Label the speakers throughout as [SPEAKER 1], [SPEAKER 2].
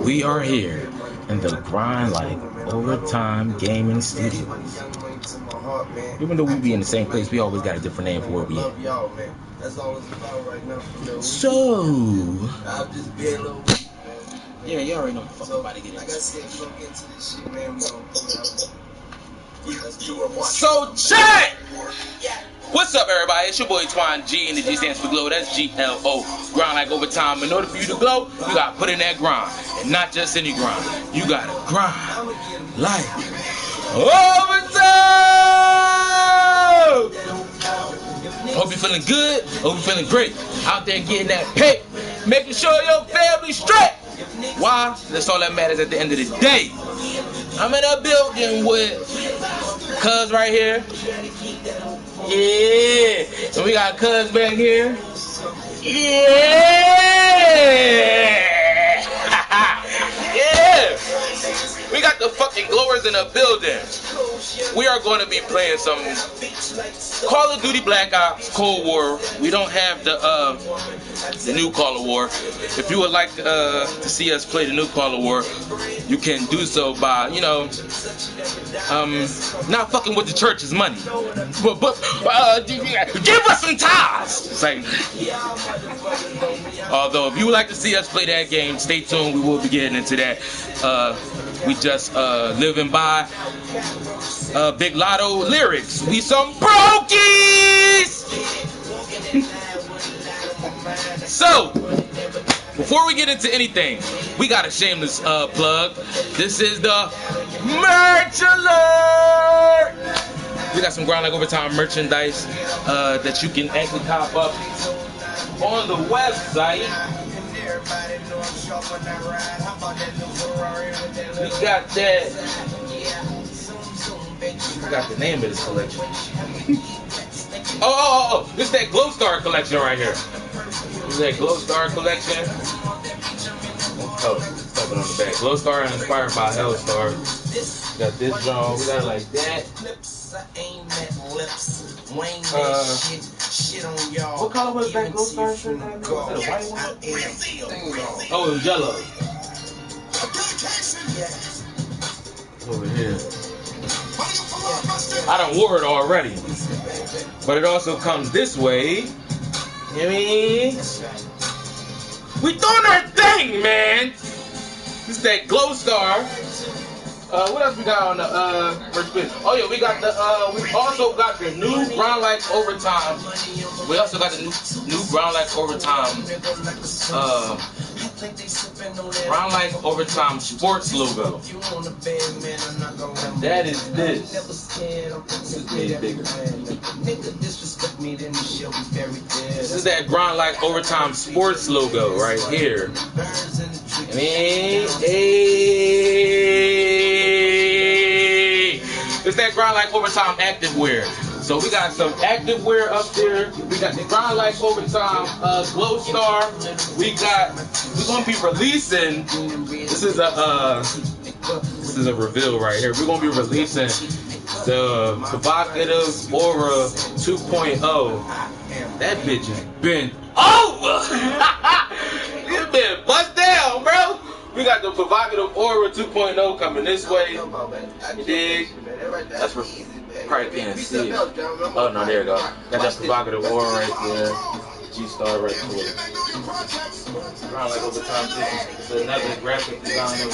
[SPEAKER 1] We are here in the Grind Like Overtime Gaming Studios. Even though we be in the same place, we always got a different name for where we at. So, yeah, you already know what the fuck I'm about to get into. So, check! What's up, everybody? It's your boy Twine G, and the G stands for GLO. That's GLO. Grind like overtime. In order for you to glow, you gotta put in that grind, and not just any grind. You gotta grind like overtime. Hope you're feeling good. Hope you're feeling great. Out there getting that pay, making sure your family's straight. Why? That's all that matters at the end of the day. I'm in a building with Cuz right here. Yeah. So we got Cuz back here. Yeah. Yeah. We got the fucking glowers in the building. We are going to be playing some Call of Duty Black Ops Cold War. We don't have the new Call of War. If you would like to see us play the new Call of War, you can do so by, not fucking with the church's money. But give us some ties. It's like, although if you would like to see us play that game, stay tuned. We will be getting into that. We just living by Big Lotto lyrics. We some brokies. So, before we get into anything, we got a shameless plug. This is the merch alert. We got some Grind Like Overtime merchandise that you can actually cop up on the website. We got that. I got the name of this collection. Oh, this is that Glow Star collection right here. This is that Glow Star collection. Oh, something on the back. Glow Star inspired by Hellstar. Got this drum. We got it like that. What color was that Glow Star shirt? Was that a white one? Oh, it was yellow. Over here. I done wore it already. But it also comes this way. You know what I mean? We doing our thing, man. This is that Glow Star. What else we got on the merch page? Oh yeah, we got the we also got the new Grind Like Overtime. We also got the new Grind Like Overtime Grind Like Overtime sports logo. That is this. This is made bigger. This is that Grind Like Overtime sports logo right here. I mean, it's that Grind Like Overtime active wear. So we got some active wear up there. We got the Grind Like Overtime Glow Star. We're gonna be releasing. This is a reveal right here. We're gonna be releasing the Provocative Aura 2.0. That bitch has been over. It's been bust down, bro. We got the Provocative Aura 2.0 coming this way. You dig? That's for probably can't see it. Oh no, there you go. Got that Provocative Aura right there. G-Star right there. Grind Like Overtime. It's another graphic design that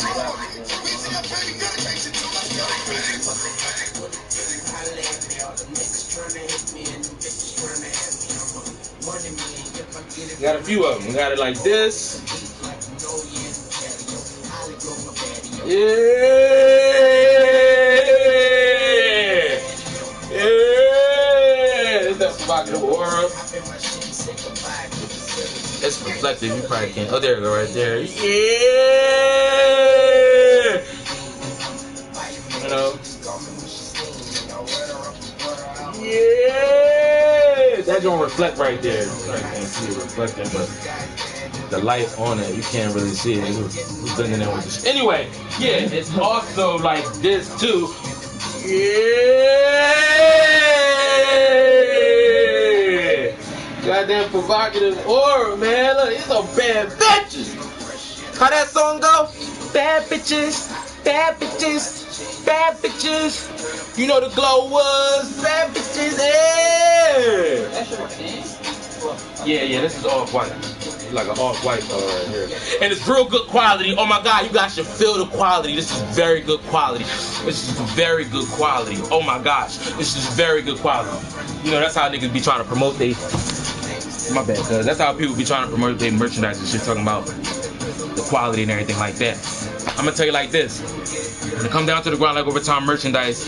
[SPEAKER 1] we got a few of them. We got it like this. It's that Provocative Aura. It's reflective, you probably can't. Oh, there we go, right there. Yeah! You know? Yeah! That don't reflect right there. You probably can't see it reflecting, but the light on it, you can't really see it. It's blending in with this. Anyway, yeah, it's also like this too. Yeah! Goddamn Provocative Aura, man. Look, these are bad bitches. How that song go? bad bitches, bad bitches, bad bitches. You know the GLO was bad bitches. Yeah, this is all white. Like an off-white color right here. And it's real good quality. Oh my God, you guys should feel the quality. This is very good quality. This is very good quality. Oh my gosh, this is very good quality. You know, that's how niggas be trying to promote they... My bad, cuz. That's how people be trying to promote their merchandise and shit, talking about the quality and everything like that. I'm gonna tell you like this. When it comes down to the Grind Like Overtime merchandise,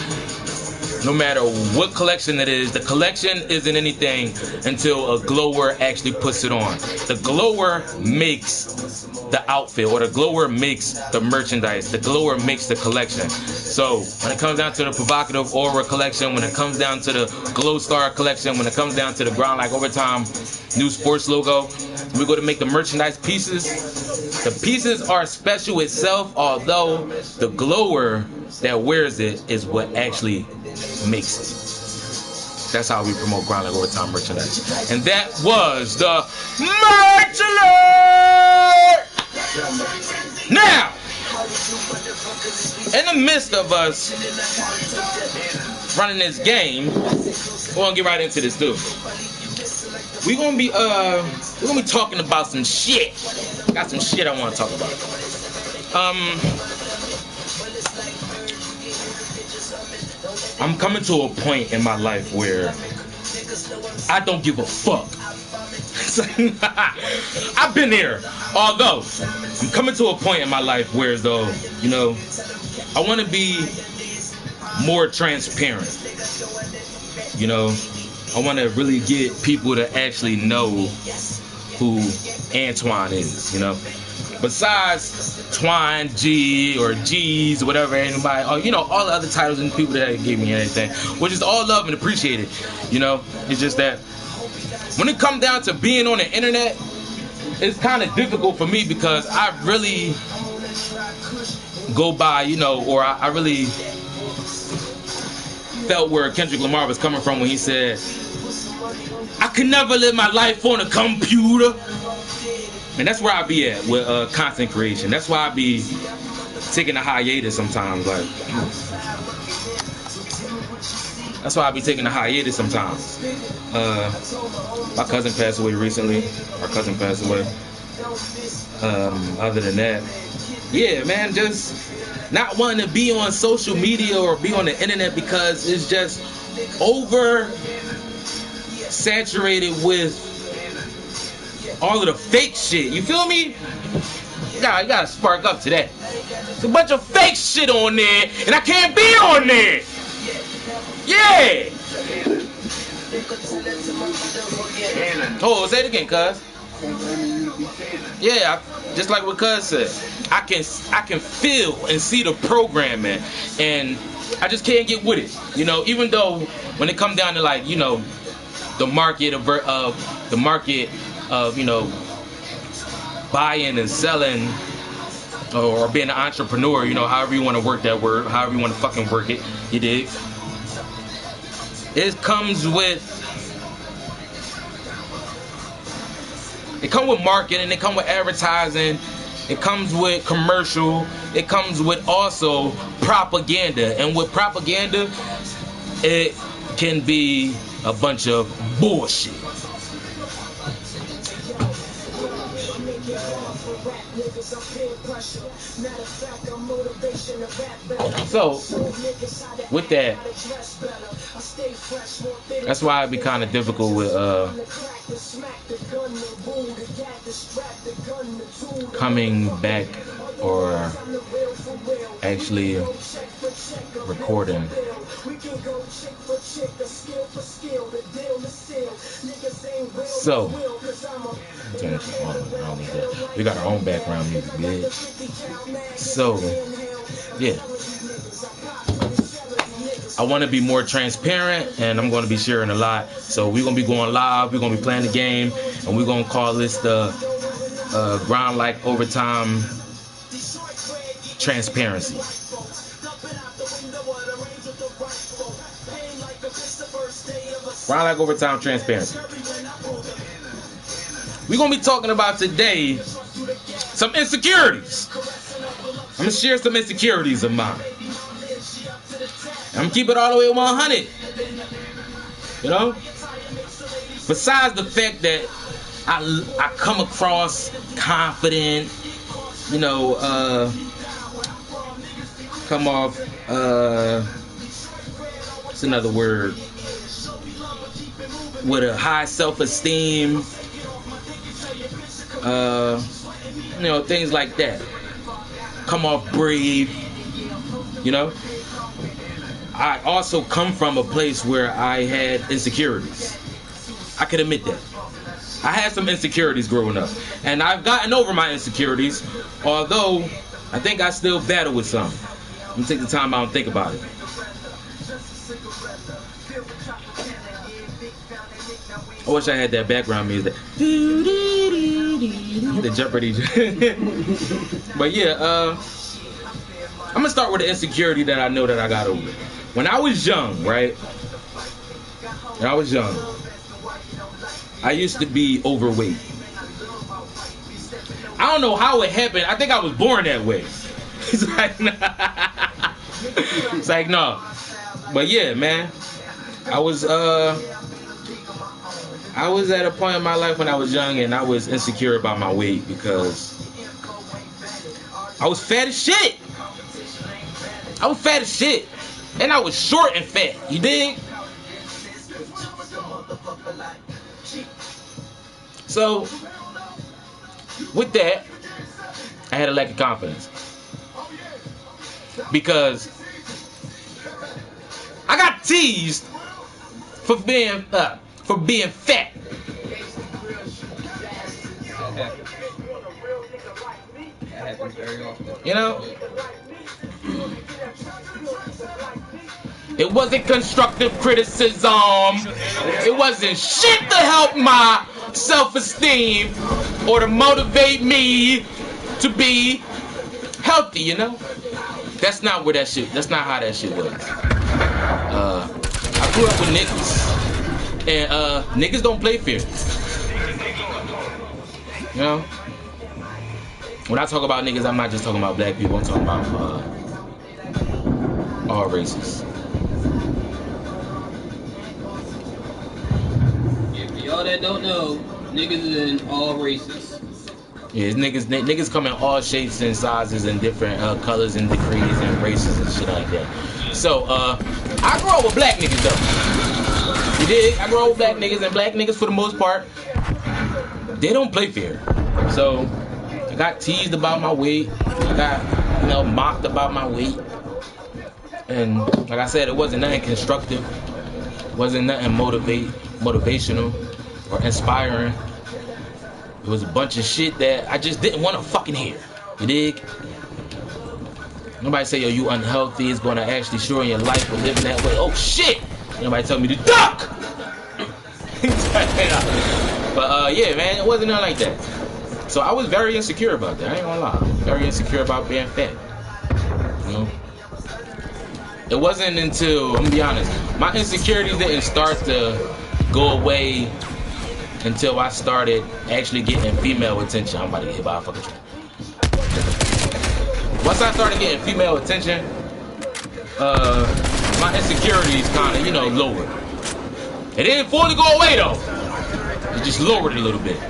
[SPEAKER 1] no matter what collection it is, the collection isn't anything until a glower actually puts it on. The glower makes the outfit, or the glower makes the merchandise. The glower makes the collection. So when it comes down to the Provocative Aura collection, when it comes down to the GLO Star collection, when it comes down to the Grind Like Overtime new sports logo, we're going to make the merchandise pieces. The pieces are special itself, although the glower that wears it is what actually makes it. That's how we promote Grind Like Overtime merchandise. And that was the merch alert! Now, in the midst of us running this game, we're gonna get right into this too. We're gonna be talking about some shit. Got some shit I want to talk about. I'm coming to a point in my life where I don't give a fuck. I've been there. Although, I'm coming to a point in my life where, though, you know, I want to be more transparent. You know, I want to really get people to actually know who Antoine is, you know. Besides Twine G or G's or whatever, anybody, or, you know, all the other titles and people that gave me anything, which is all love and appreciated, you know. It's just that when it comes down to being on the internet, it's kind of difficult for me because I really go by, you know, or I really felt where Kendrick Lamar was coming from when he said, I could never live my life on a computer. And that's where I be at with content creation. That's why I be taking a hiatus sometimes. Like, that's why I be taking a hiatus sometimes. My cousin passed away recently. Our cousin passed away. Other than that, yeah, man, just not wanting to be on social media or be on the internet because it's just over saturated with all of the fake shit. You feel me? You gotta spark up to that. There's a bunch of fake shit on there, and I can't be on there. Yeah. Oh, say it again, cuz. Yeah, just like what cuz said. I can feel and see the programming, and I just can't get with it. You know, even though when it comes down to, like, you know, the market of you know, buying and selling or being an entrepreneur, you know, however you want to work that word, however you want to fucking work it, you dig? It comes with marketing, it comes with advertising, it comes with commercial, it comes with also propaganda. And with propaganda, it can be a bunch of bullshit. So, with that, that's why it'd be kind of difficult with coming back or actually recording. So, we got our own background music, bitch. So, yeah. I want to be more transparent, and I'm going to be sharing a lot. So we're going to be going live, we're going to be playing the game, and we're going to call this the Grind Like Overtime Transparency. Grind Like Overtime Transparency. We're going to be talking about today some insecurities. I'm gonna share some insecurities of mine. I'm gonna keep it all the way 100. You know? Besides the fact that I come across confident, you know, come off, what's another word? With a high self-esteem, you know, things like that. Come off brave, you know. I also come from a place where I had insecurities. I can admit that. I had some insecurities growing up, and I've gotten over my insecurities, although I think I still battle with some. I'm gonna take the time out and think about it. I wish I had that background music. The Jeopardy. But yeah, I'm gonna start with the insecurity that I know that I got over. When I was young, right? When I was young, I used to be overweight. I don't know how it happened. I think I was born that way. It's like, nah. It's like, no. But yeah, man. I was at a point in my life when I was young and I was insecure about my weight because I was fat as shit. I was fat as shit. And I was short and fat. You dig? So, with that, I had a lack of confidence. Because I got teased for being fat. You know? It wasn't constructive criticism. It wasn't shit to help my self-esteem or to motivate me to be healthy, you know? That's not how that shit was. I grew up with niggas. And niggas don't play fair. You know? When I talk about niggas, I'm not just talking about black people, I'm talking about all races.
[SPEAKER 2] Y'all that don't know, niggas is in all races.
[SPEAKER 1] Yeah, niggas come in all shapes and sizes and different colors and degrees and races and shit like that. So, I grew up with black niggas though. You dig? I grew up with black niggas, and black niggas for the most part, they don't play fair. So, I got teased about my weight. I got, you know, mocked about my weight. And like I said, it wasn't nothing constructive. It wasn't nothing motivational or inspiring. It was a bunch of shit that I just didn't want to fucking hear. You dig? Nobody say, yo, you unhealthy. It's going to actually shorten your life for living that way. Oh, shit! Nobody tell me to duck! But, yeah, man, it wasn't nothing like that. So I was very insecure about that. I ain't gonna lie. Very insecure about being fat. You know? It wasn't until, I'm gonna be honest, my insecurities didn't start to go away until I started actually getting female attention. I'm about to get hit by a fucking train. Once I started getting female attention, my insecurities kind of, you know, lowered. It didn't fully go away though. It just lowered a little bit.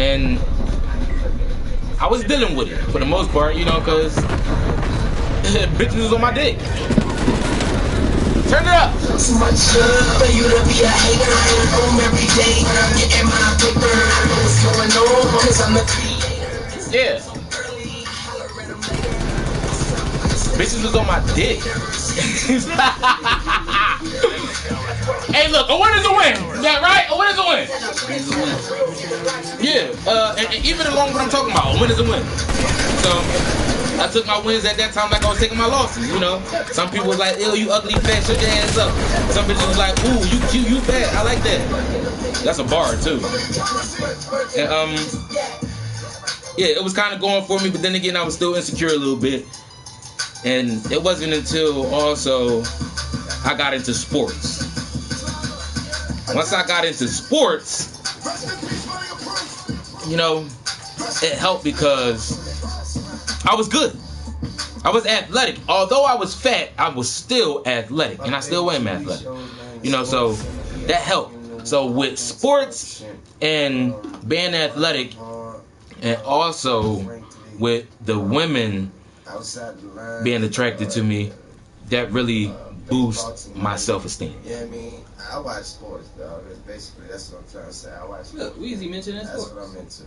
[SPEAKER 1] And I was dealing with it for the most part, you know, because bitches was on my dick. Turn it up.
[SPEAKER 3] Too much love for you to be a hater. Home every day, getting my paper. I know what's going on, cause I'm the creator.
[SPEAKER 1] Yeah. Bitches was on my dick. Hey, look, a win is a win. Is that right? A win is a win. Yeah, and even along what I'm talking about, a win is a win. So, I took my wins at that time like I was taking my losses, you know. Some people was like, ew, you ugly fat, shut your ass up. Some bitches was like, ooh, you cute, you fat, I like that. That's a bar, too. And, yeah, it was kind of going for me, but then again, I was still insecure a little bit. And it wasn't until also I got into sports. Once I got into sports, you know, it helped because I was good. I was athletic. Although I was fat, I was still athletic, and I still am athletic. You know, so that helped. So with sports and being athletic, and also with the women being attracted to me, that really boosts my self-esteem.
[SPEAKER 4] Yeah, I mean, I watch sports, dog. Basically, that's what I'm trying to say. I watch sports.
[SPEAKER 2] Look, Weezy mentioned that
[SPEAKER 4] That's
[SPEAKER 2] sport.
[SPEAKER 4] what I'm into.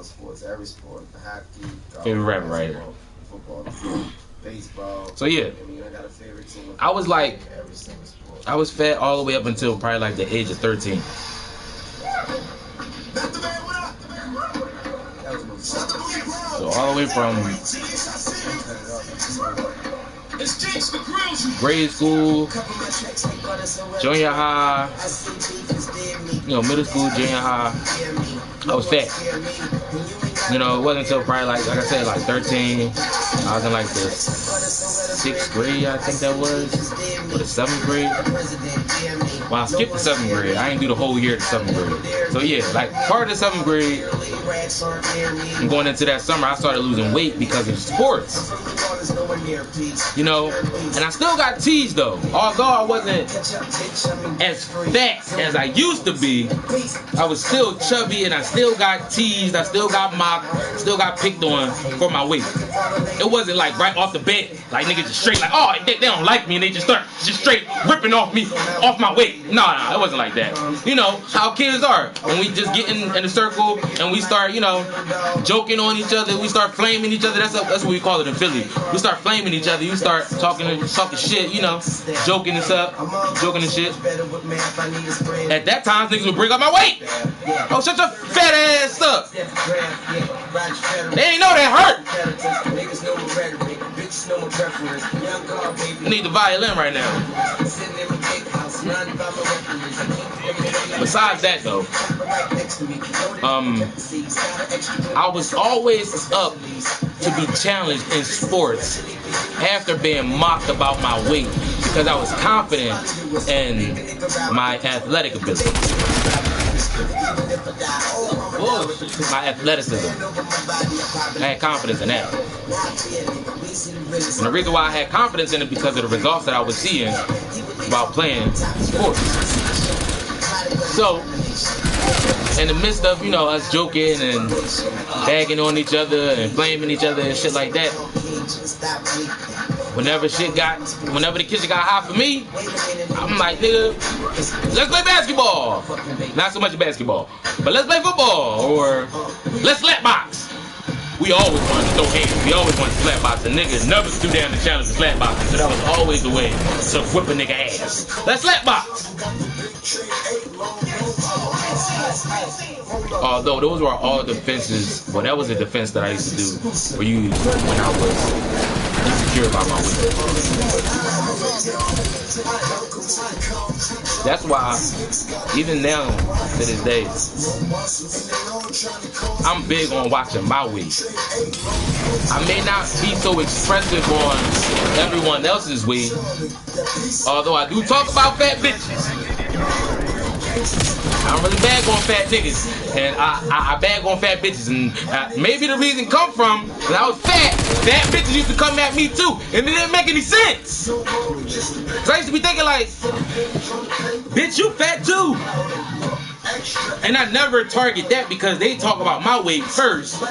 [SPEAKER 4] Sports. Every sport. Hockey, golf,
[SPEAKER 1] Favorite rapper right here.
[SPEAKER 4] Football, baseball.
[SPEAKER 1] So yeah,
[SPEAKER 4] I mean, I got a favorite team.
[SPEAKER 1] I was like,
[SPEAKER 4] Every single sport.
[SPEAKER 1] I was fat all the way up until probably like the age of 13. So all the way from grade school, junior high, you know, middle school, junior high, I was fat. You know, it wasn't until probably like I said, like 13. I was in like the 6th grade, I think that was, or the 7th grade. Well, I skipped the 7th grade. I didn't do the whole year of the 7th grade. So yeah, like part of the 7th grade, and going into that summer, I started losing weight because of sports. You know, and I still got teased though. Although I wasn't as fat as I used to be, I was still chubby and I still got teased. I still got mocked, still got picked on for my weight. It wasn't like right off the bat, like niggas just straight like, oh, they don't like me and they just start just straight ripping off my weight. Nah, it wasn't like that. You know how kids are when we just get in a circle and we start, you know, joking on each other. We start flaming each other. That's what we call it in Philly. We start flaming each other. You start talking shit, you know, joking and stuff, joking and shit. At that time, niggas would bring up my weight. Oh, shut your fat ass up. They ain't know that hurt. I need the violin right now. Besides that though, I was always up to be challenged in sports after being mocked about my weight because I was confident in my athletic ability. My athleticism. I had confidence in that. And the reason why I had confidence in it because of the results that I was seeing while playing sports. So, in the midst of, you know, us joking and bagging on each other and blaming each other and shit like that, whenever the kitchen got hot for me, I'm like, nigga, let's play basketball. Not so much basketball, but let's play football or let's slap box. We always wanted to throw hands. We always wanted to slap box. And niggas never stood down to challenge the slap boxing. So that was always the way to whip a nigga ass. Let's slap box. Although those were all defenses, well, that was a defense that I used to do or use when I was insecure about my weight. That's why, even now to this day, I'm big on watching my weight. I may not be so expressive on everyone else's weight, although I do talk about fat bitches. I don't really bag on fat niggas, and I bag on fat bitches, and maybe the reason come from when I was fat bitches used to come at me too, and it didn't make any sense. Cause I used to be thinking like, bitch, you fat too. And I never target that because they talk about my weight first.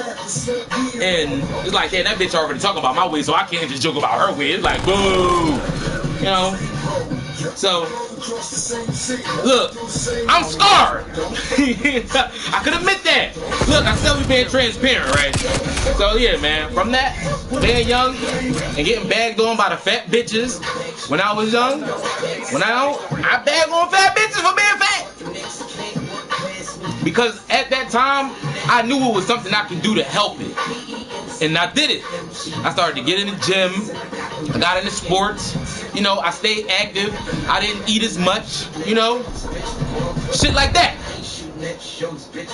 [SPEAKER 1] And it's like, yeah, that bitch already talking about my weight, so I can't just joke about her weight. It's like, boo. You know? So, look, I'm scarred. I could admit that. Look, I still be being transparent, right? So, yeah, man, from that, being young and getting bagged on by the fat bitches when I was young, I bag on fat bitches for being fat. Because at that time, I knew it was something I could do to help it. And I did it. I started to get in the gym. I got into sports. You know, I stayed active. I didn't eat as much, you know. Shit like that.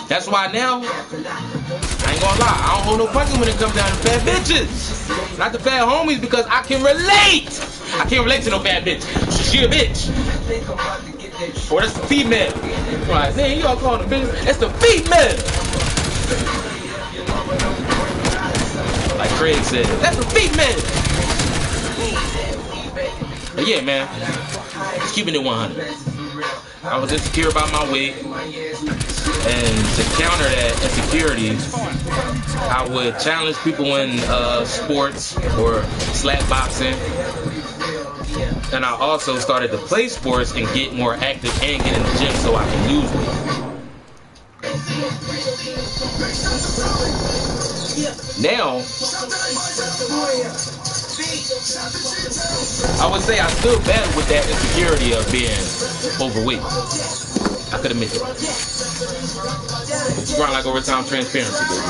[SPEAKER 1] That's why now, I ain't gonna lie, I don't hold no punches when it comes down to fat bitches. Not the fat homies, because I can relate. I can't relate to no fat bitch. She a bitch. Or that's the female. Right, man, you all calling the bitch. That's the female. Craig said. That's what feet meant. But yeah, man, just keeping it 100. I was insecure about my weight, and to counter that insecurity, I would challenge people in sports or slap boxing. And I also started to play sports and get more active and get in the gym so I can lose weight. Now, I would say I still battle with that insecurity of being overweight. I could admit it. Grind like overtime transparency, baby.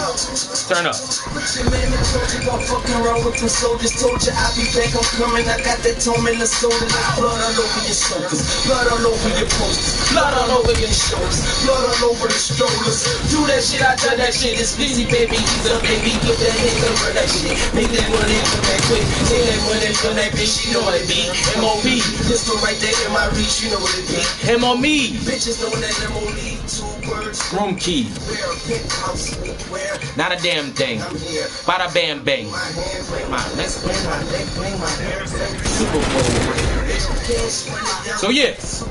[SPEAKER 1] Turn up.
[SPEAKER 3] Fucking around with the soldiers, told you I'll be back. I'm coming. I got that tome in the soda. Blood all over your shoulders, blood all over your posters, blood all over your shoulders, blood all over the strollers. Do that shit, I done that shit. It's busy, baby. He's a baby. Get that hit over that shit. Make that money for that quick. Take that money for that bitch. You know what it be. M.O.B. Pistol right there in my reach. You know what it be.
[SPEAKER 1] M.O.B.
[SPEAKER 3] Bitches know that M.O.B. 2 words.
[SPEAKER 1] Room key. Not a damn thing. Bada bam bang. My next Super Bowl. So yes,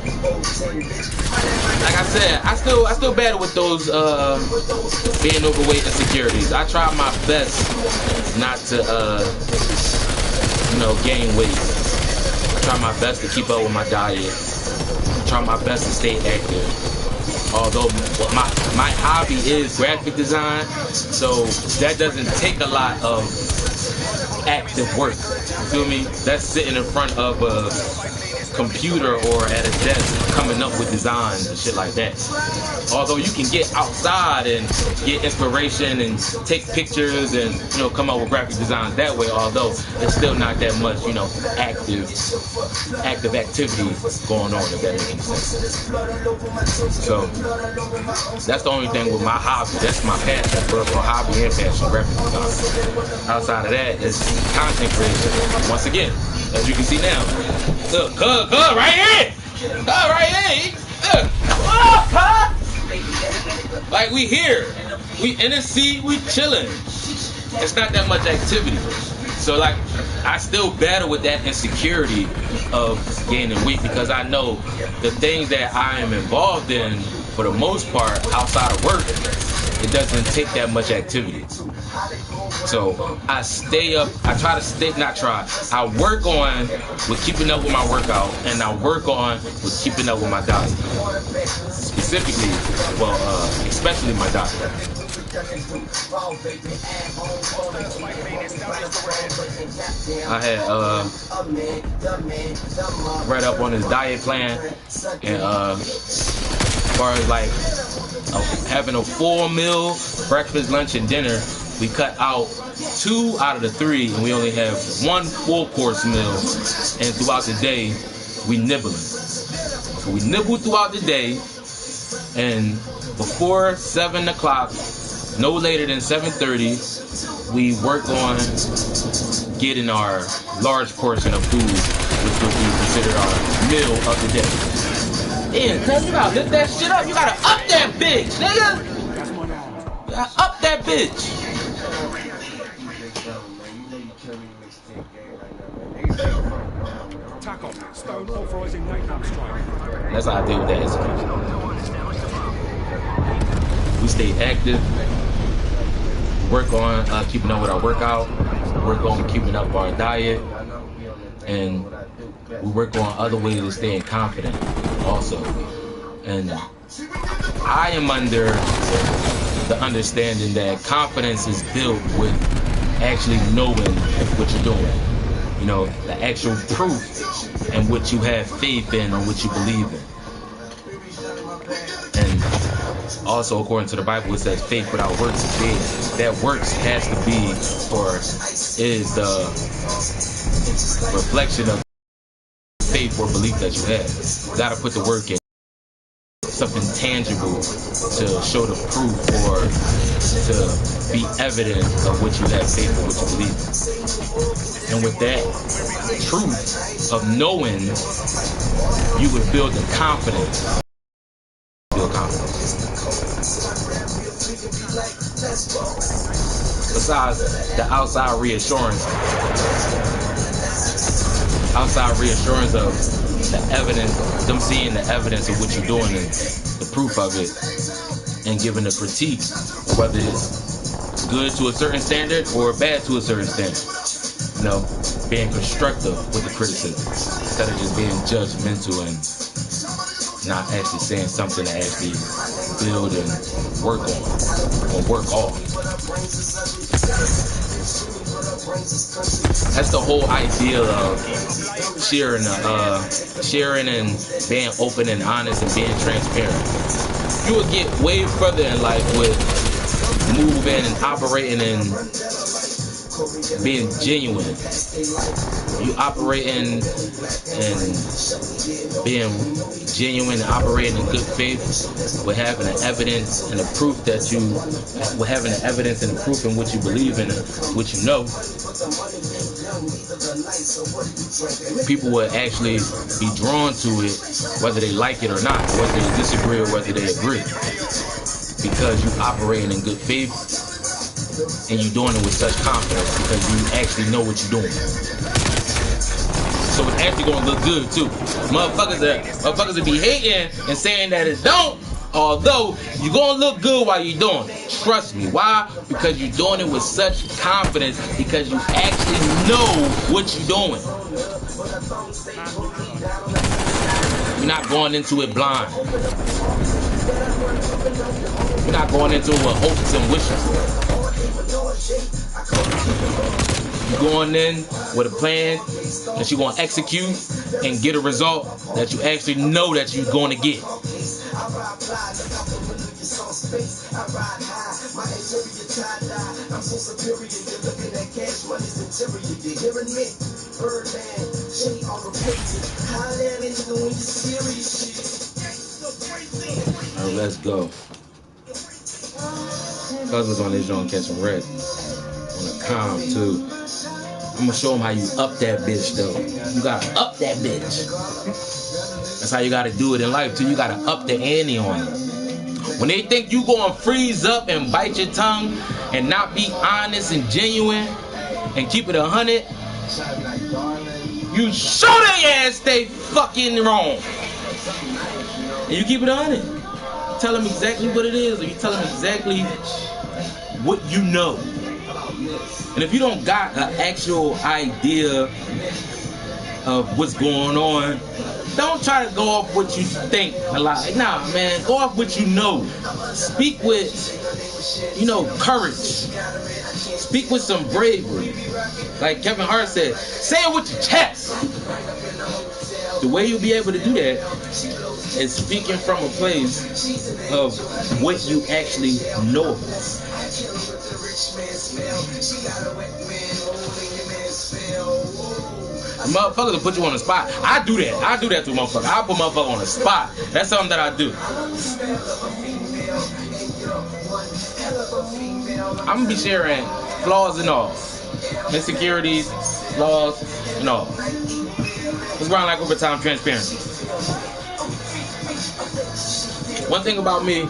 [SPEAKER 1] like I said, I still battle with those being overweight insecurities. I try my best not to gain weight. I try my best to keep up with my diet. I try my best to stay active. Although my hobby is graphic design, so that doesn't take a lot of active work. You feel me? That's sitting in front of a computer or at a desk coming up with designs and shit like that. Although you can get outside and get inspiration and take pictures and come up with graphic designs that way, although it's still not that much active activity going on, if that makes any sense. So that's the only thing with my hobby. That's my passion, personal hobby and passion, graphic design. Outside of that, it's content creation. Once again, as you can see now, look, right here, right here. Like we here, we in the seat, we chilling. It's not that much activity. So like, I still battle with that insecurity of gaining weight because I know the things that I am involved in, for the most part, outside of work, it doesn't take that much activity. So I work on with keeping up with my workout, and I work on with keeping up with my diet. Specifically, especially my diet. I had read up on his diet plan, and as far as like having a full meal, breakfast, lunch, and dinner, we cut out 2 out of the 3, and we only have 1 full course meal. And throughout the day, we nibbling. So we nibble throughout the day, and before 7 o'clock, no later than 7:30, we work on getting our large portion of food, which would be considered our meal of the day. And you gotta lift that shit up. You gotta up that bitch, nigga. You gotta up that bitch. That's how I deal with that execution. We stay active. Work on keeping up with our workout. Work on keeping up our diet. And we work on other ways of staying confident also. And I am under the understanding that confidence is built with actually knowing what you're doing. The actual proof and what you have faith in or what you believe in. And also, according to the Bible, it says faith without works is dead. That works has to be, or is the reflection of faith or belief that you have. You gotta put the work in. Something tangible to show the proof or to be evident of what you have faith or what you believe in. And with that truth of knowing, you would build the confidence. Build confidence. besides the outside reassurance. Outside reassurance of the evidence, them seeing the evidence of what you're doing and the proof of it, and giving a critique, whether it's good to a certain standard or bad to a certain standard. You know, being constructive with the criticism instead of just being judgmental and not actually saying something to actually build and work on or work off. That's the whole idea of sharing and being open and honest and being transparent. You will get way further in life with moving and operating and being genuine. You operating and being genuine and operating in good faith with having the evidence and the proof that you, with having the evidence and the proof in what you believe in and what you know. People will actually be drawn to it whether they like it or not, whether they disagree or whether they agree, because you operating in good faith and you doing it with such confidence because you actually know what you're doing. So it's actually gonna look good too. Motherfuckers will be hating and saying that it don't, although you're gonna look good while you're doing it. Trust me. Why? Because you're doing it with such confidence, because you actually know what you're doing. You're not going into it blind. You're not going into it with hopes and wishes. You're going in with a plan that you're going to execute and get a result that you actually know that you're going to get. All right, let's go. Cuz was on this joint catching red. On a calm too. I'm gonna show them how you up that bitch though. You gotta up that bitch. That's how you gotta do it in life too. You gotta up the ante on it. When they think you gonna freeze up and bite your tongue and not be honest and genuine and keep it 100, you show their ass they fucking wrong. And you keep it 100. Tell them exactly what it is, or you tell them exactly what you know. And if you don't got an actual idea of what's going on, don't try to go off what you think a lot. Nah, man, go off what you know. Speak with, courage. Speak with some bravery. Like Kevin Hart said, say it with your chest. The way you'll be able to do that is speaking from a place of what you actually know. Motherfuckers will put you on the spot. I do that to motherfuckers. I put motherfuckers on the spot. That's something that I do. I'm gonna be sharing flaws and all, insecurities, flaws and all. It's grind like overtime transparency. One thing about me,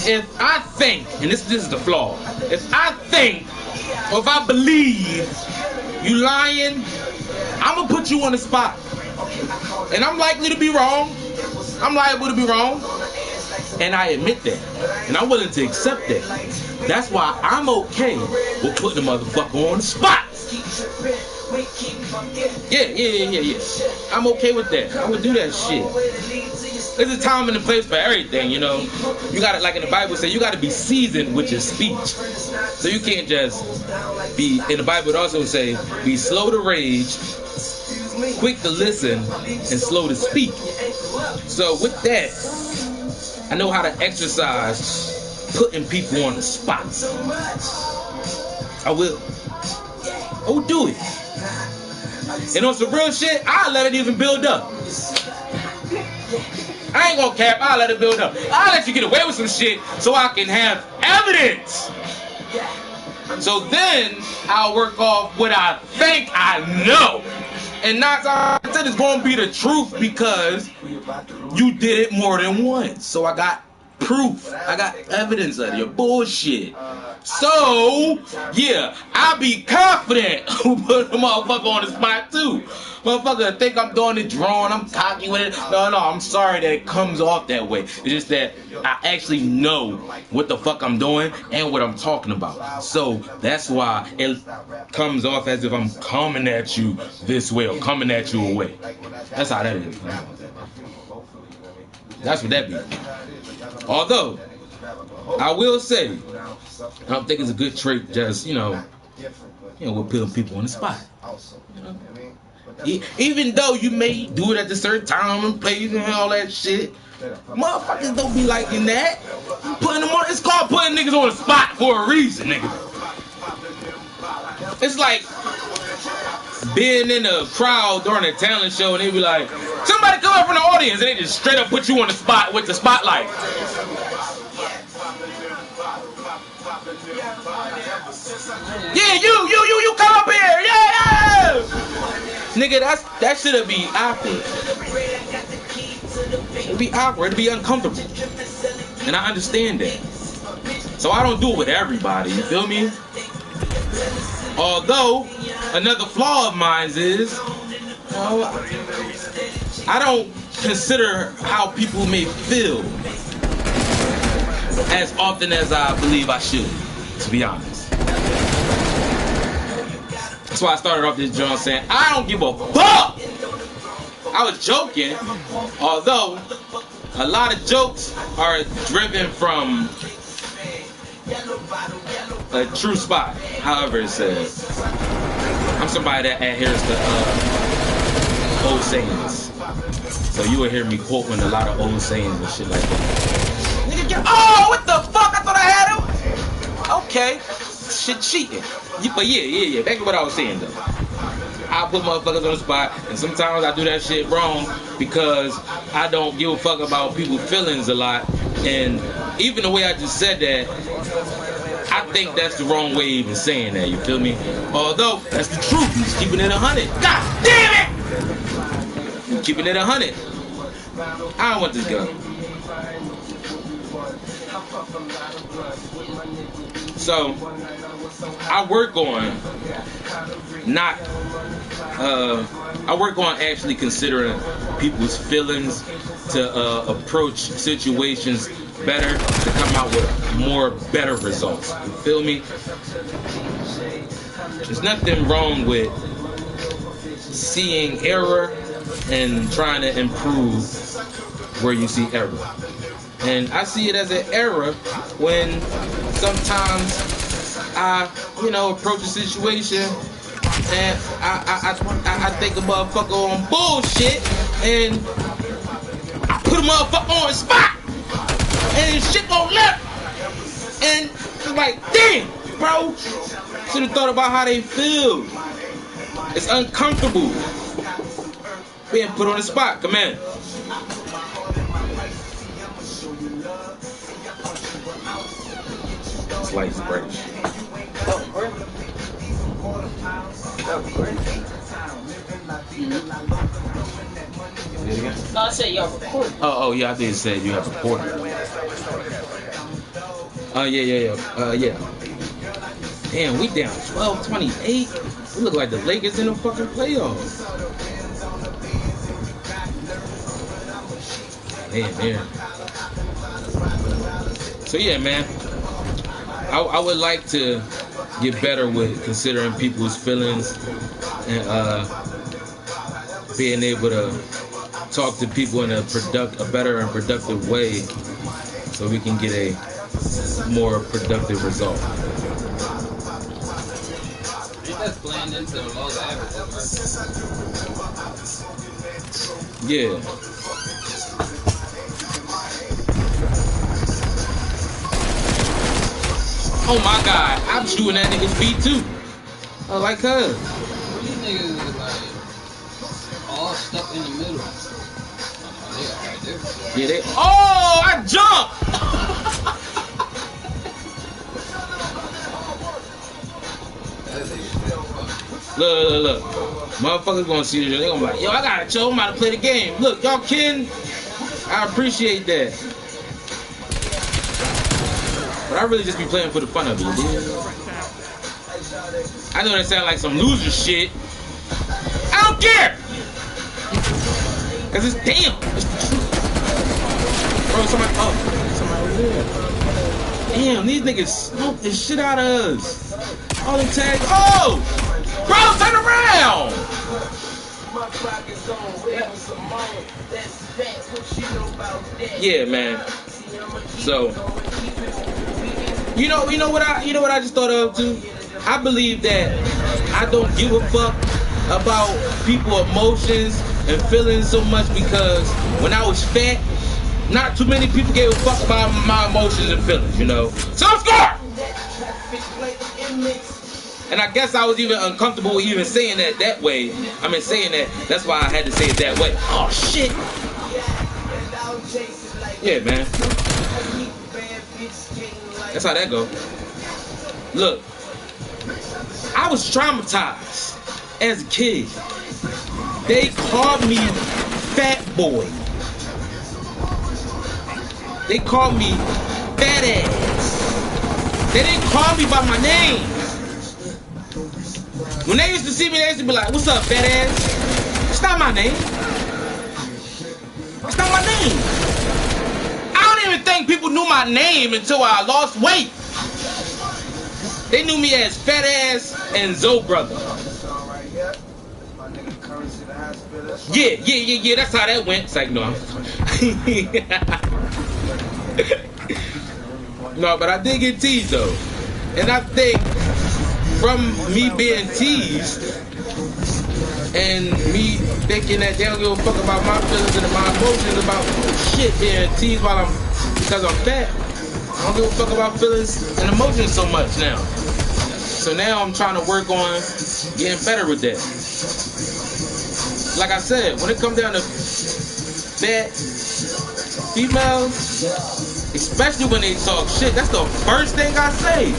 [SPEAKER 1] if I think, and this is the flaw, if I think or if I believe you lying, I'm gonna put you on the spot. And I'm likely to be wrong. I'm liable to be wrong. And I admit that. And I'm willing to accept that. That's why I'm okay with putting the motherfucker on the spot. Yeah. I'm okay with that. I would do that shit. There's a time and a place for everything, You gotta, like in the Bible say, you gotta be seasoned with your speech. So you can't just be, in the Bible it also say, be slow to rage, quick to listen, and slow to speak. So with that, I know how to exercise putting people on the spot. I will do it. And on some real shit, I'll let it even build up. I ain't gonna cap, I'll let it build up. I'll let you get away with some shit so I can have evidence. So then I'll work off what I think I know. And not I said it's gonna be the truth because you did it more than once. So I got proof. I got evidence of your bullshit. So, yeah, I be confident who put the motherfucker on the spot too. Motherfucker think I'm doing it drawing, I'm cocky with it. No, I'm sorry that it comes off that way. It's just that I actually know what the fuck I'm doing and what I'm talking about. So that's why it comes off as if I'm coming at you this way or coming at you away. That's how that is, man. That's what that be. Although, I will say, I don't think it's a good trait just, we're putting people on the spot. You know? Even though you may do it at a certain time and place and all that shit, motherfuckers don't be liking that. Putting them on, it's called putting niggas on the spot for a reason, nigga. It's like being in a crowd during a talent show and they be like, somebody come up from the audience and they just straight up put you on the spot with the spotlight. Yeah, you come up here, yeah! Nigga, that should've be awkward. It'd be awkward, it'd be uncomfortable. And I understand that. So I don't do it with everybody, you feel me? Although, another flaw of mine is, I don't consider how people may feel as often as I believe I should, to be honest. That's why I started off this joint saying, I don't give a fuck! I was joking, although a lot of jokes are driven from a true spot, however it says. I'm somebody that adheres to old sayings. So you will hear me quoting a lot of old sayings and shit like that. Nigga, oh, what the fuck? I thought I had him. Okay. Shit cheating. But yeah. Back to what I was saying though. I put motherfuckers on the spot, and sometimes I do that shit wrong because I don't give a fuck about people's feelings a lot. And even the way I just said that, I think that's the wrong way of even saying that, you feel me? Although, that's the truth. He's keeping it 100. God damn it! He's keeping it 100. I don't want this gun. So, I work on actually considering people's feelings to approach situations better, to come out with more better results. You feel me? There's nothing wrong with seeing error and trying to improve where you see error. And I see it as an error when sometimes I, approach a situation and I think a motherfucker on bullshit and I put a motherfucker on the spot and shit gon' left. And it's like, damn, bro, should have thought about how they feel. It's uncomfortable being put on the spot. Come in. Slice British.
[SPEAKER 2] No, I said y'all recording.
[SPEAKER 1] Oh, yeah, I think it said you have recorded. Yeah. Damn, we down 12-28. We look like the Lakers in the fucking playoffs. Man. So yeah, man. I would like to get better with considering people's feelings and being able to talk to people in a better and productive way so we can get a more productive result.
[SPEAKER 2] That's playing into the laws of averages, right?
[SPEAKER 1] Yeah. Oh my God, I'm shooting that nigga's beat too. I like her.
[SPEAKER 2] These niggas is like all stuck in the middle. They are right there.
[SPEAKER 1] Yeah, they. Oh, I jumped. Look. Motherfuckers gonna see this. They gonna be like, yo, I gotta chill. I'm about to play the game. Look, y'all kidding? I appreciate that. But I really just be playing for the fun of it. I know that sounds like some loser shit. I don't care! Cause it's damn. It's the truth. Bro, somebody over there. Damn, these niggas smoked the shit out of us. All the tags. Oh! Bro, turn around! Yeah, man. So, you know what I just thought of too? I believe that I don't give a fuck about people's emotions and feelings so much because when I was fat, not too many people gave a fuck about my emotions and feelings, you know. So I'm scored! And I guess I was even uncomfortable with even saying that way. I mean, saying that. That's why I had to say it that way. Oh, shit. Yeah, man. That's how that go. Look, I was traumatized as a kid. They called me fat boy. They called me fat ass. They didn't call me by my name. When they used to see me, they used to be like, "What's up, fat ass?" It's not my name. It's not my name. I don't even think people knew my name until I lost weight. They knew me as Fat Ass and Zoe Brother. Yeah. That's how that went. It's like, no. No, but I did get teased though. And I think from me being teased and me thinking that they don't give a fuck about my feelings and my emotions about shit being teased because I'm fat. I don't give a fuck about feelings and emotions so much now. So now I'm trying to work on getting better with that. Like I said, when it comes down to fat females, especially when they talk shit, that's the first thing I say.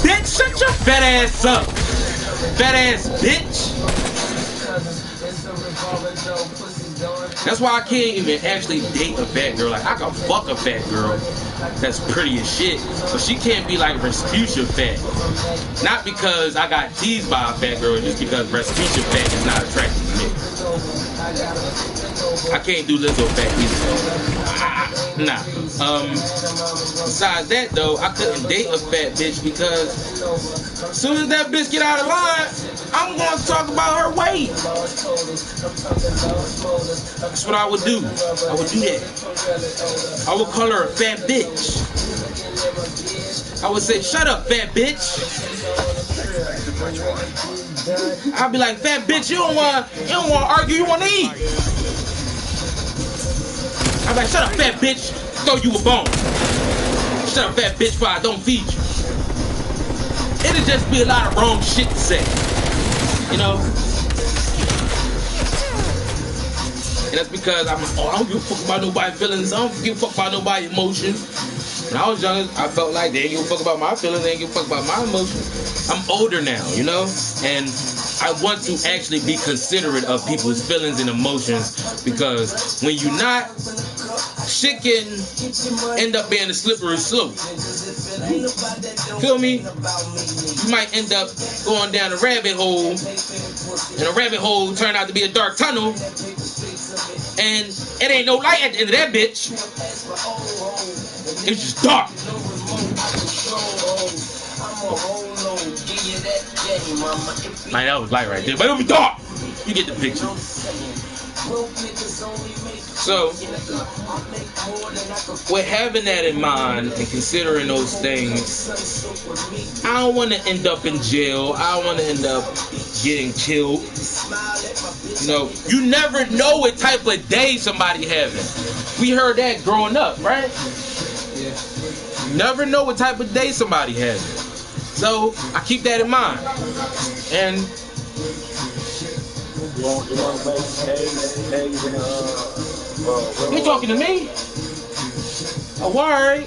[SPEAKER 1] Bitch, shut your fat ass up. Fat ass bitch. That's why I can't even actually date a fat girl. Like, I can fuck a fat girl that's pretty as shit, but she can't be like Rasputia fat. Not because I got teased by a fat girl, just because Rasputia fat is not attractive to me. I can't do Lizzo fat either. Nah. Besides that though, I couldn't date a fat bitch because as soon as that bitch get out of line, I'm going to talk about her weight. That's what I would do. I would do that. I would call her a fat bitch. I would say, "Shut up, fat bitch." I'd be like, "Fat bitch, you don't want to argue, you want to eat." I'd be like, "Shut up, fat bitch, throw you a bone. Shut up, fat bitch, before I don't feed you." It'd just be a lot of wrong shit to say, you know? And that's because I don't give a fuck about nobody's feelings. I don't give a fuck about nobody's emotions. When I was younger, I felt like they didn't give a fuck about my feelings, they didn't give a fuck about my emotions. I'm older now, you know? And I want to actually be considerate of people's feelings and emotions, because when you're not, shit can end up being a slippery slope. Feel me? You might end up going down a rabbit hole, and a rabbit hole turn out to be a dark tunnel, and it ain't no light at the end of that bitch. It's just dark. Man, that was light right there, but it'll be dark. You get the picture. So, with having that in mind and considering those things, I don't want to end up in jail. I don't want to end up getting killed. You know, you never know what type of day somebody having. We heard that growing up, right?
[SPEAKER 2] Yeah.
[SPEAKER 1] You never know what type of day somebody having. So, I keep that in mind. And you talking to me? Oh, worry.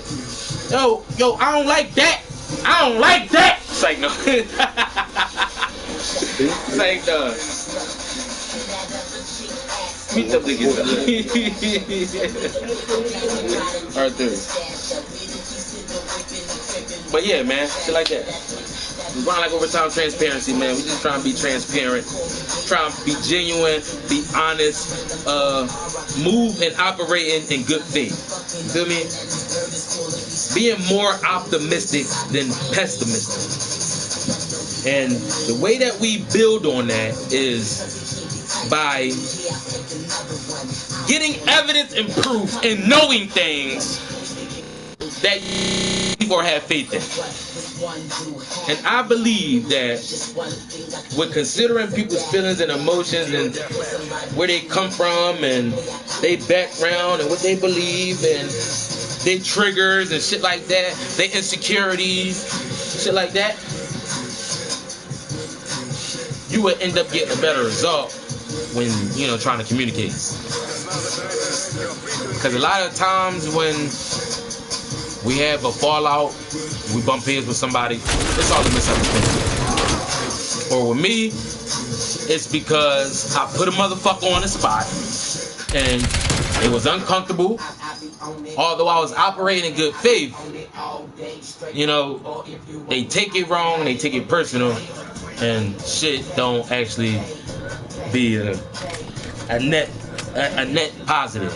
[SPEAKER 1] Yo, I don't like that. I don't like that. It's like, no. It's like, meet the niggas. Arthur. But yeah, man, shit like that. We grind like overtime transparency, man. We just trying to be transparent, trying to be genuine, be honest, move and operate in good faith. You feel me? Being more optimistic than pessimistic. And the way that we build on that is by getting evidence and proof and knowing things that people have faith in. And I believe that with considering people's feelings and emotions and where they come from and their background and what they believe and their triggers and shit like that, their insecurities, shit like that, you would end up getting a better result when, you know, trying to communicate. Because a lot of times when we have a fallout, we bump heads with somebody, it's all a misunderstanding. Or with me, it's because I put a motherfucker on the spot and it was uncomfortable. Although I was operating in good faith, you know, they take it wrong, they take it personal, and shit don't actually be a net positive.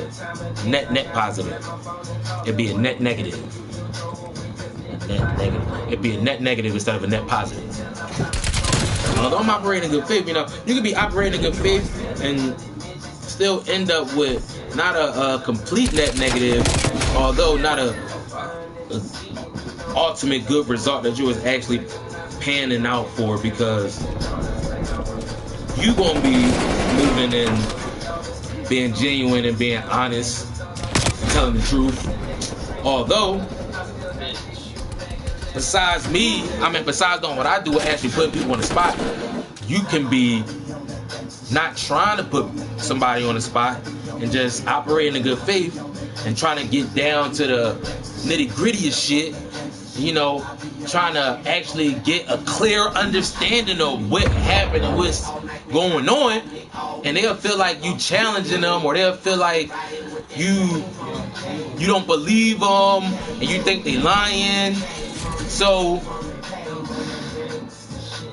[SPEAKER 1] Net positive. It'd be a net negative. Net negative. It'd be a net negative instead of a net positive. Although I'm operating in good faith, you know, you could be operating in good faith and still end up with not a complete net negative, although not a ultimate good result that you was actually panning out for, because you gonna be moving and being genuine and being honest, telling the truth. Although, besides doing what I do, actually putting people on the spot, you can be not trying to put somebody on the spot and just operating in good faith and trying to get down to the nitty-gritty of shit, you know, trying to actually get a clear understanding of what happened and what's going on, and they'll feel like you challenging them, or they'll feel like you don't believe them and you think they lying, so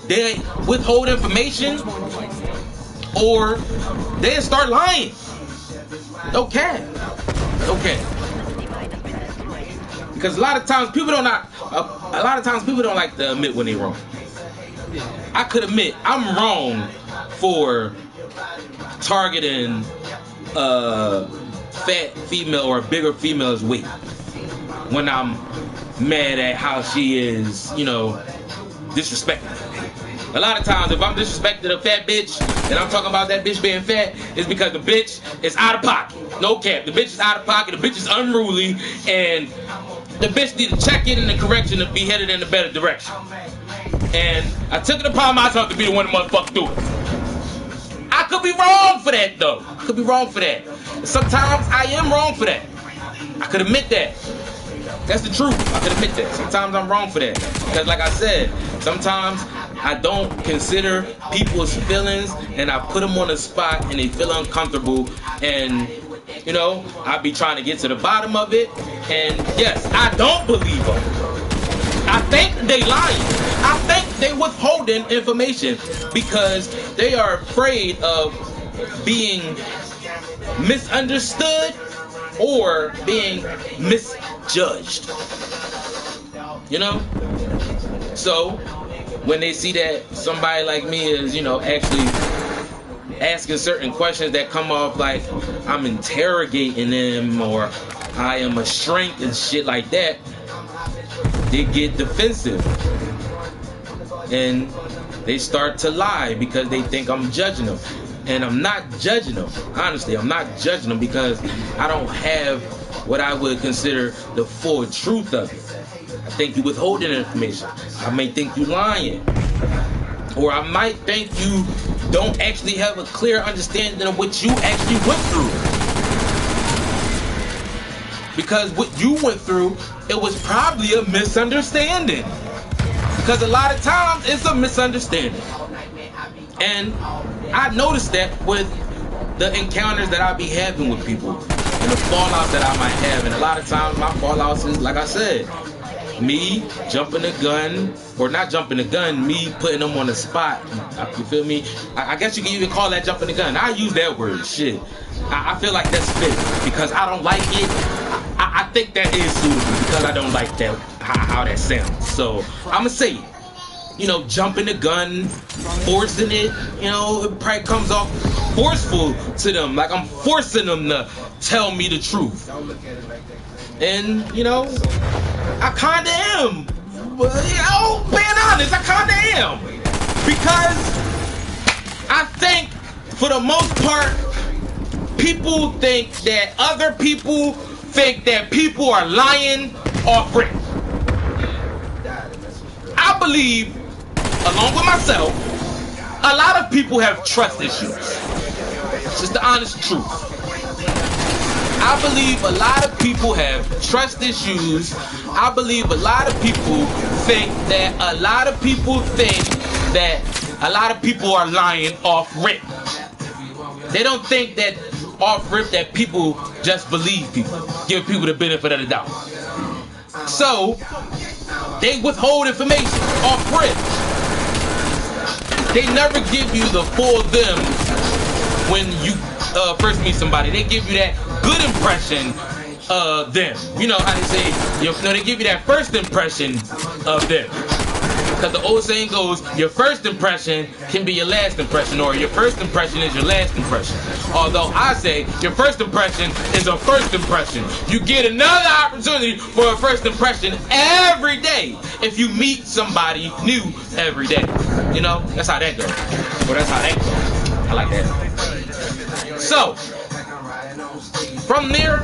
[SPEAKER 1] they withhold information or they start lying. Okay. Because a lot of times people don't like to admit when they're wrong. I could admit I'm wrong for targeting a fat female or a bigger female's weight when I'm mad at how she is, you know, disrespected. A lot of times if I'm disrespecting a fat bitch and I'm talking about that bitch being fat, it's because the bitch is out of pocket. No cap. The bitch is out of pocket. The bitch is unruly, and the bitch need to check in the correction to be headed in a better direction. And I took it upon myself to be the one to motherfucker do it. I could be wrong for that, though. I could be wrong for that. Sometimes I am wrong for that. I could admit that. That's the truth. I could admit that. Sometimes I'm wrong for that. Because like I said, sometimes I don't consider people's feelings and I put them on the spot and they feel uncomfortable, and you know, I be trying to get to the bottom of it, and yes, I don't believe them. I think they lying. I think they withholding information because they are afraid of being misunderstood or being misjudged. You know? So when they see that somebody like me is, you know, actually asking certain questions that come off like I'm interrogating them or I am a shrink and shit like that, they get defensive and they start to lie because they think I'm judging them. And I'm not judging them. Honestly, I'm not judging them because I don't have what I would consider the full truth of it. I think you withholding information. I may think you lying. Or I might think you don't actually have a clear understanding of what you actually went through. Because what you went through, it was probably a misunderstanding. Because a lot of times it's a misunderstanding. And I noticed that with the encounters that I be having with people and the fallouts that I might have. And a lot of times my fallouts is, like I said, me jumping the gun, or not jumping the gun, me putting them on the spot. You feel me? I guess you can even call that jumping the gun. I use that word, shit. I feel like that's fit because I don't like it. I think that is suitable because I don't like that how that sounds. So I'ma say it. You know, jumping the gun, forcing it, you know, it probably comes off forceful to them. Like I'm forcing them to tell me the truth. And, you know, I kinda am. Well, you know, being honest, I kinda am. Because I think, for the most part, people think that other people think that people are lying off rip. I believe, along with myself, a lot of people have trust issues. Just the honest truth. I believe a lot of people have trust issues. I believe a lot of people think that a lot of people are lying off rip. They don't think that off rip that people just believe people, give people the benefit of the doubt. So they withhold information off rip. They never give you the full them when you first meet somebody. They give you that good impression of them. You know how they say, they give you that first impression of them. Because the old saying goes, your first impression can be your last impression, or your first impression is your last impression. Although I say your first impression is a first impression. You get another opportunity for a first impression every day if you meet somebody new every day. You know, that's how that goes. Well, that's how that goes. I like that. So, from there,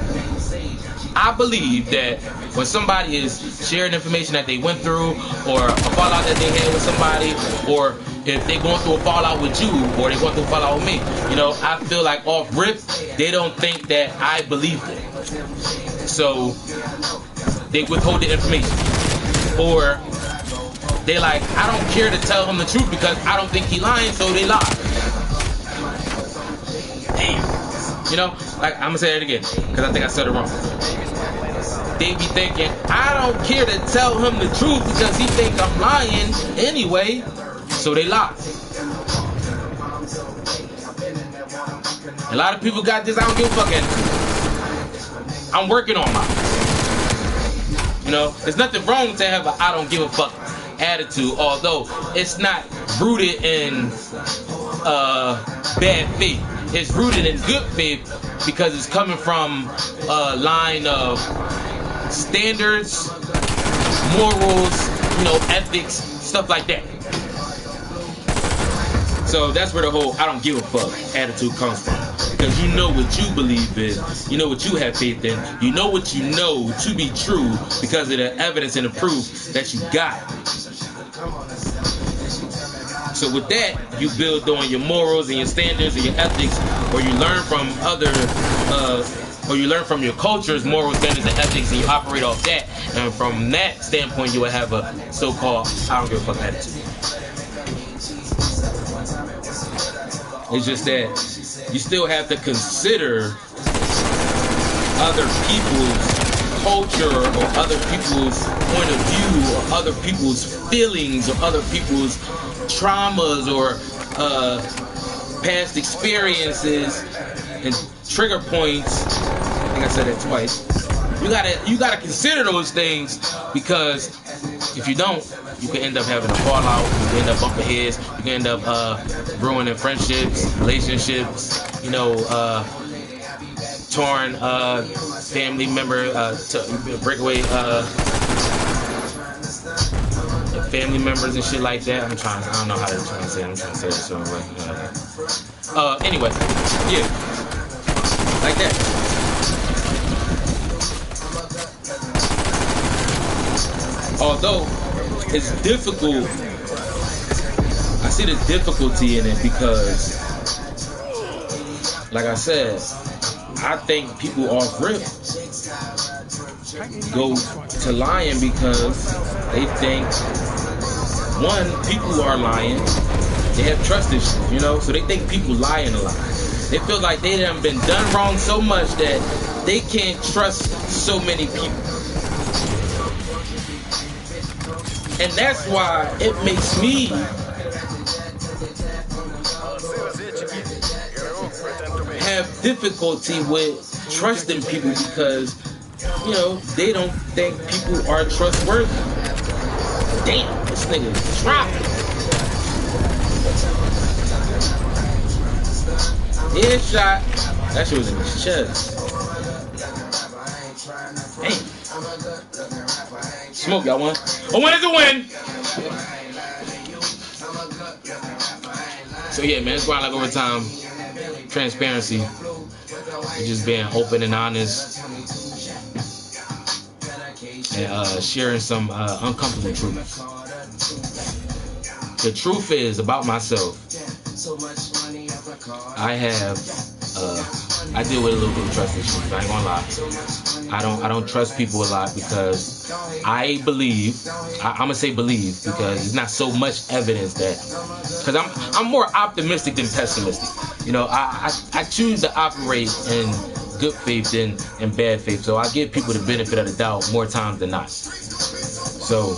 [SPEAKER 1] I believe that when somebody is sharing information that they went through, or a fallout that they had with somebody, or if they're going through a fallout with you, or they're going through a fallout with me, you know, I feel like off rip, they don't think that I believe them. So they withhold the information. Or they like, I don't care to tell him the truth because I don't think he lying, so they lie. Damn. You know, like, I'm gonna say it again, because I think I said it wrong. They be thinking, I don't care to tell him the truth because he think I'm lying anyway, so they lie. A lot of people got this I don't give a fuck attitude. I'm working on mine. You know, there's nothing wrong to have a I don't give a fuck attitude, although it's not rooted in bad faith. It's rooted in good faith because it's coming from a line of standards, morals, you know, ethics, stuff like that. So that's where the whole I don't give a fuck attitude comes from. Because you know what you believe in, you know what you have faith in, you know what you know to be true because of the evidence and the proof that you got. So with that, you build on your morals and your standards and your ethics, or you learn from or you learn from your culture's moral standards and ethics, and you operate off that. And from that standpoint, you will have a so-called I don't give a fuck attitude. It's just that you still have to consider other people's culture, or other people's point of view, or other people's feelings, or other people's traumas, or past experiences and trigger points. I think I said that twice. You gotta consider those things, because if you don't, you can end up having a fallout. You can end up bumping heads. You can end up ruining friendships, relationships. You know, torn family member breakaway family members and shit like that. I don't know how to try to say it. I'm trying to say it so anyway, yeah, like that. Although it's difficult, I see the difficulty in it because, like I said, I think people off rip go to lying because they think, one, people are lying. They have trust issues, you know, so they think people lying a lot. They feel like they done been done wrong so much that they can't trust so many people. And that's why it makes me have difficulty with trusting people because, you know, they don't think people are trustworthy. Damn, this nigga is dropping. Headshot. That shit was in his chest. Damn. Smoke, y'all won. A win is a win. So yeah, man, it's grind like overtime. Transparency. Just being open and honest. And sharing some uncomfortable truth. The truth is about myself. I deal with a little bit of trust issues. I ain't gonna lie. I don't trust people a lot because I believe. I'm gonna say believe because there's not so much evidence that. Because I'm more optimistic than pessimistic. You know, I choose to operate in good faith than in bad faith. So I give people the benefit of the doubt more times than not. So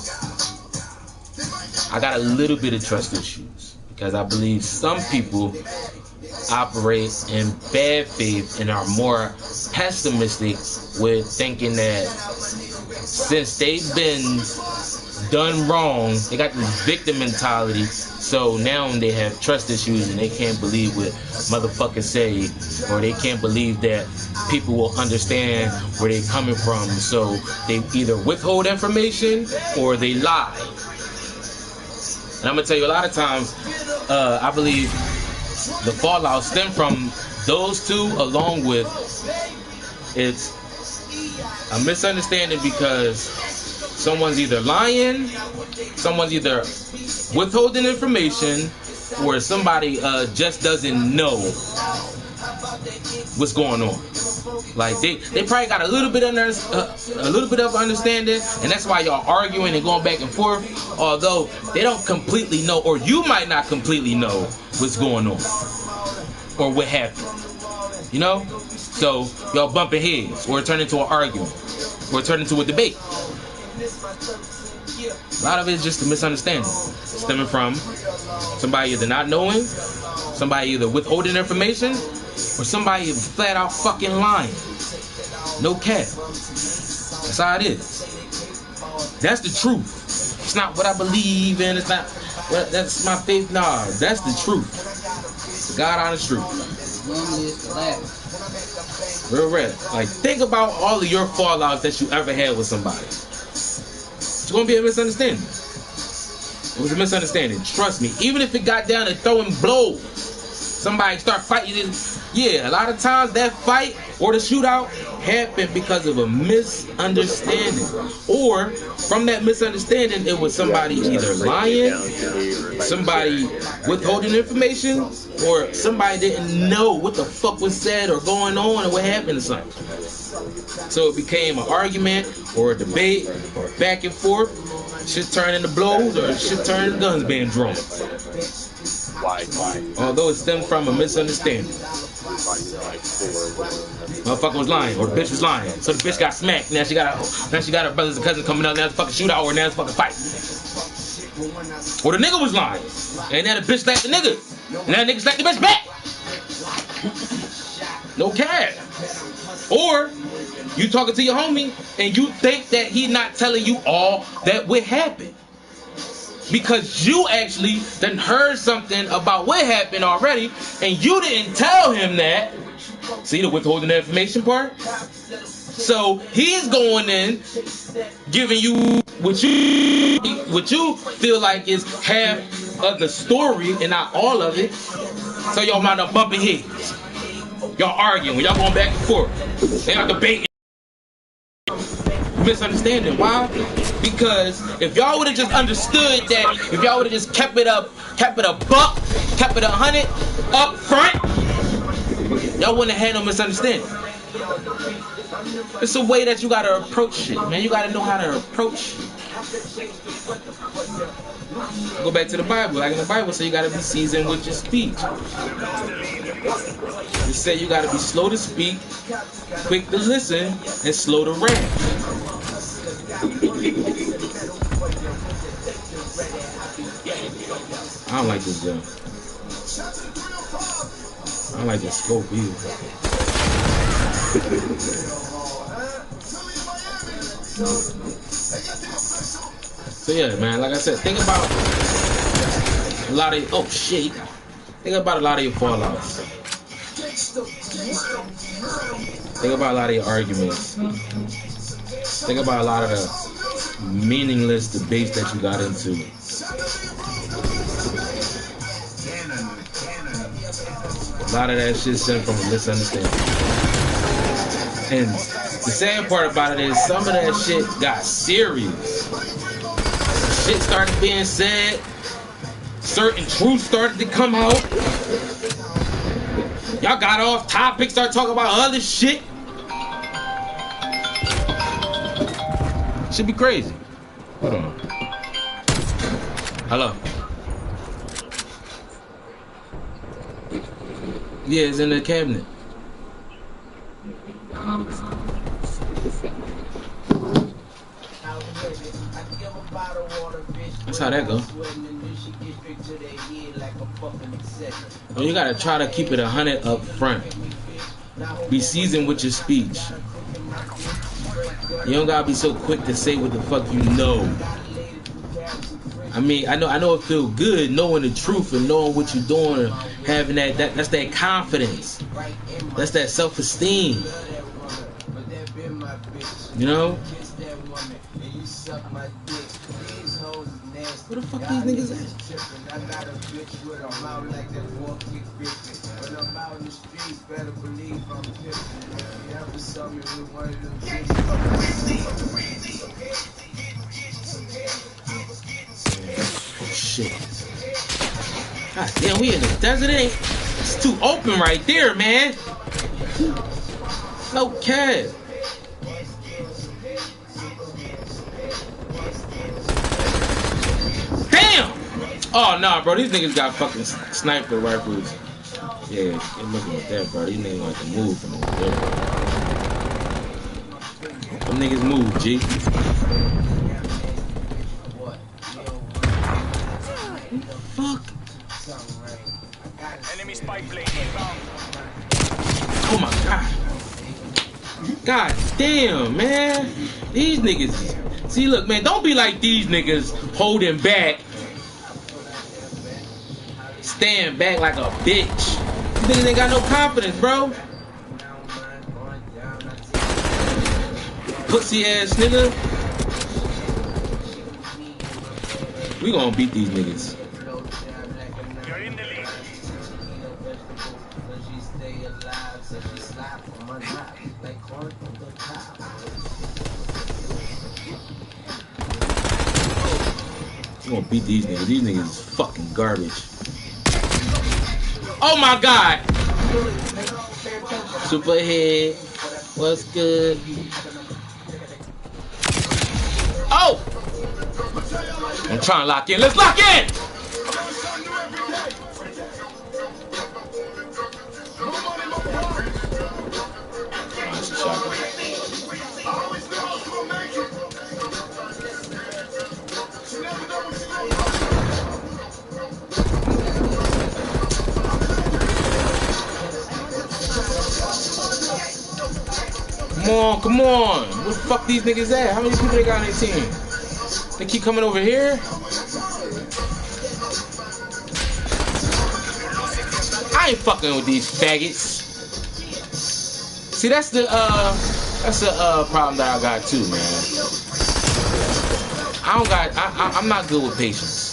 [SPEAKER 1] I got a little bit of trust issues because I believe some people operate in bad faith and are more pessimistic with thinking that since they've been done wrong, they got this victim mentality, so now they have trust issues and they can't believe what motherfuckers say, or they can't believe that people will understand where they're coming from, so they either withhold information or they lie. And I'm gonna tell you, a lot of times I believe the fallout stem from those two, along with it's a misunderstanding because someone's either lying, someone's either withholding information, or somebody just doesn't know what's going on. Like they probably got a little bit of understanding, and that's why y'all arguing and going back and forth. Although they don't completely know, or you might not completely know what's going on or what happened. You know, so y'all bumping heads, or it turn into an argument, or it turn into a debate. A lot of it is just a misunderstanding stemming from somebody either not knowing, somebody either withholding information, or somebody flat out fucking lying. No cap. That's how it is. That's the truth. It's not what I believe in. It's not that's my faith. Nah, that's the truth. The God honest truth. Real red. Like, think about all of your fallouts that you ever had with somebody. It's gonna be a misunderstanding. It was a misunderstanding. Trust me. Even if it got down to throwing blows, somebody start fighting. Yeah, a lot of times that fight or the shootout happened because of a misunderstanding. Or from that misunderstanding, it was somebody either lying, somebody withholding information, or somebody didn't know what the fuck was said or going on or what happened to something. So it became an argument or a debate or back and forth. Shit turned into blows or shit turned into guns being drawn. Although it stemmed from a misunderstanding. Motherfucker was lying, or the bitch was lying. So the bitch got smacked. Now she got her brothers and cousins coming out. Now it's fucking shootout, or now it's fucking fight. Or the nigga was lying, and now the bitch slapped the nigga, and now the nigga slapped the bitch back. No cap. Or you talking to your homie, and you think that he not telling you all that would happen. Because you actually done heard something about what happened already, and you didn't tell him that. See the withholding the information part? So he's going in, giving you what you feel like is half of the story and not all of it. So y'all wind up bumping heads. Y'all arguing, y'all going back and forth. They are debating. Misunderstanding. Why? Because if y'all would have just understood that, if y'all would have just kept it a buck, kept it 100 up front, y'all wouldn't have had no misunderstanding. It's a way that you gotta approach shit, man. You gotta know how to approach shit. Go back to the Bible. Like in the Bible, say you gotta be seasoned with your speech. It say you gotta be slow to speak, quick to listen, and slow to rant. I don't like this gun. I don't like the scope either. So yeah, man, like I said, think about a lot of think about a lot of your fallouts. Think about a lot of your arguments. Think about a lot of the meaningless debates that you got into. A lot of that shit stemmed from a misunderstanding. And the sad part about it is some of that shit got serious. Shit started being said. Certain truths started to come out. Y'all got off topic, start talking about other shit. Should be crazy. Hold on. Hello. Yeah, it's in the cabinet. That's how that go. Well, you gotta try to keep it 100 up front. Be seasoned with your speech. You don't gotta be so quick to say what the fuck you know. I mean, I know it feel good knowing the truth and knowing what you're doing and having that's that confidence. That's that self-esteem. You know? Where the fuck these niggas at? Shit. God damn, we in the desert. It's too open right there, man. No cap. Damn! Oh, nah, bro. These niggas got fucking sniper rifles. Yeah, they're looking at that, bro. These niggas like to move from over there. Them niggas move, G. Fuck.
[SPEAKER 5] Enemy spy plane inbound.
[SPEAKER 1] Oh my god. God damn, man. These niggas. See, look, man, don't be like these niggas holding back. Stand back like a bitch. These niggas ain't got no confidence, bro. Pussy ass nigga. We gonna beat these niggas.
[SPEAKER 5] You're in the lead.
[SPEAKER 1] We gonna beat these niggas. These niggas is fucking garbage. Oh my god! Superhead. What's good? Oh! I'm trying to lock in. Let's lock in! Oh, that's a shotgun. Come on. Where the fuck these niggas at? How many people they got on their team? They keep coming over here? I ain't fucking with these faggots. See, that's the problem that I got too, man. I'm not good with patience.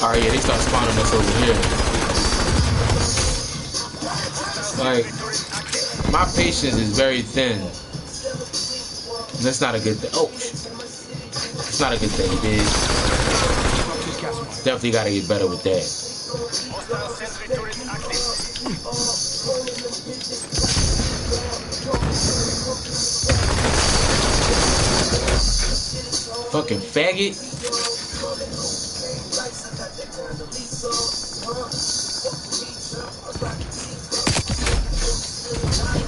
[SPEAKER 1] Alright, yeah, they start spawning us over here. Like, my patience is very thin. That's not a good thing. Oh, it's not a good thing, dude. Definitely gotta get better with that. Fucking faggot.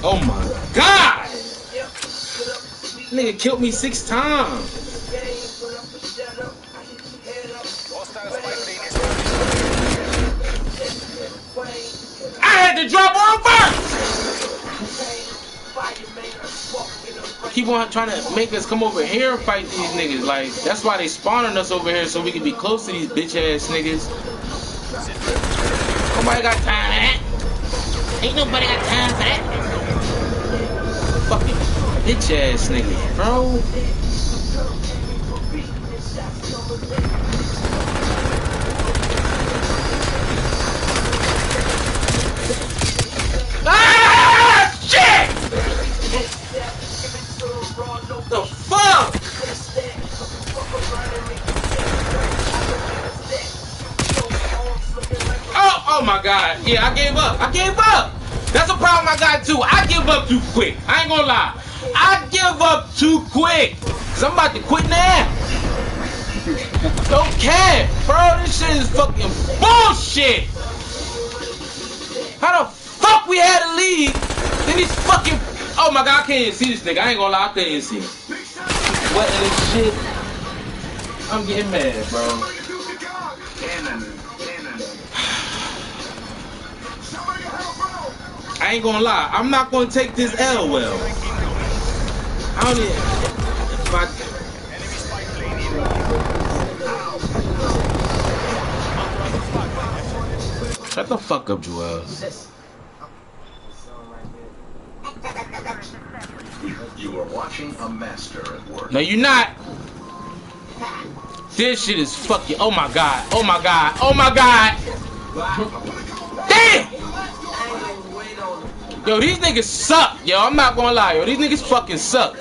[SPEAKER 1] Oh my god! Nigga killed me 6 times. I had to drop on first. Keep on trying to make us come over here and fight these niggas. Like, that's why they spawning us over here so we can be close to these bitch ass niggas. Nobody got time for that. Ain't nobody got time for that. Fucking bitch ass niggas, bro. Ah, shit! The fuck? Oh my god. Yeah, I gave up. That's a problem I got too. I give up too quick. I ain't gonna lie. I give up too quick. Cause I'm about to quit now. Don't care, bro. This shit is fucking bullshit. How the fuck we had a lead? Then these fucking... Oh my god, I can't even see this nigga. I ain't gonna lie, I can't even see him. What in this shit? I'm getting mad, bro. I ain't gonna lie, I'm not gonna take this L well. I don't even... Shut the fuck up, Joel.
[SPEAKER 6] You are watching a master at work.
[SPEAKER 1] No, you're not. This shit is fucking... Oh my god. Oh my god. Oh my god. Damn! Yo, these niggas suck. Yo, I'm not gonna lie. Yo, these niggas fucking suck.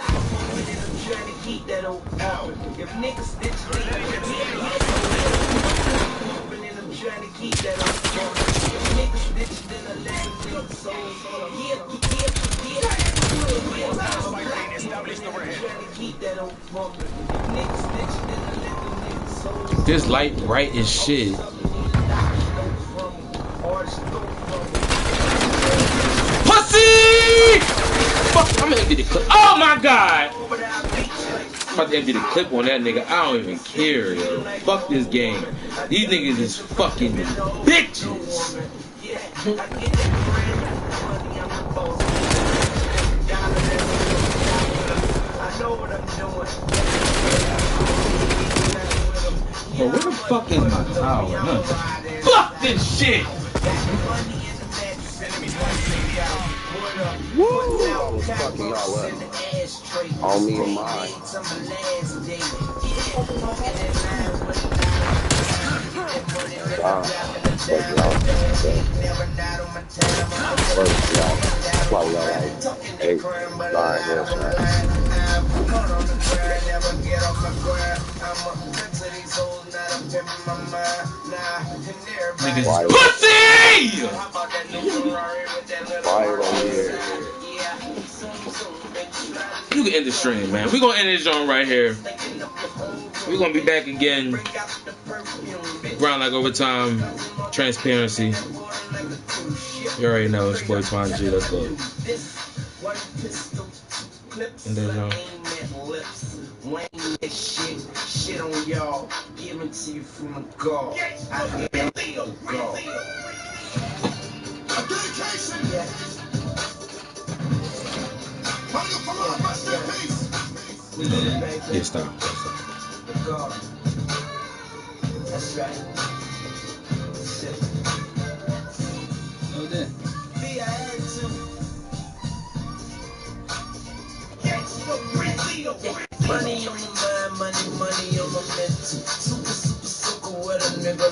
[SPEAKER 1] This light bright as shit. Pussy! Fuck, I'm gonna empty the clip. Oh my god! I'm about to empty the clip on that nigga. I don't even care, yo. Fuck this game. These niggas is fucking bitches. Bro, where the fuck is my tower? Huh? Fuck this shit!
[SPEAKER 7] Woo! I was fucking y'all up. All me and mine. Wow. But y'all, that's why y'all like 8, 9 years, man.
[SPEAKER 1] Niggas pussy!
[SPEAKER 7] Fire on here.
[SPEAKER 1] You can end the stream, man. We're gonna end this joint right here. We're gonna be back again. Grind like overtime. Transparency. You already know it's your boy Twine G. Let's go. End that joint.
[SPEAKER 3] Shit on y'all, giving to you from a God. I am a God.
[SPEAKER 1] Yeah, stop.
[SPEAKER 3] That's right.
[SPEAKER 2] Oh, there.
[SPEAKER 3] See, I had to. Money on my mind, money on my mental. Super, super, super, what a nigga.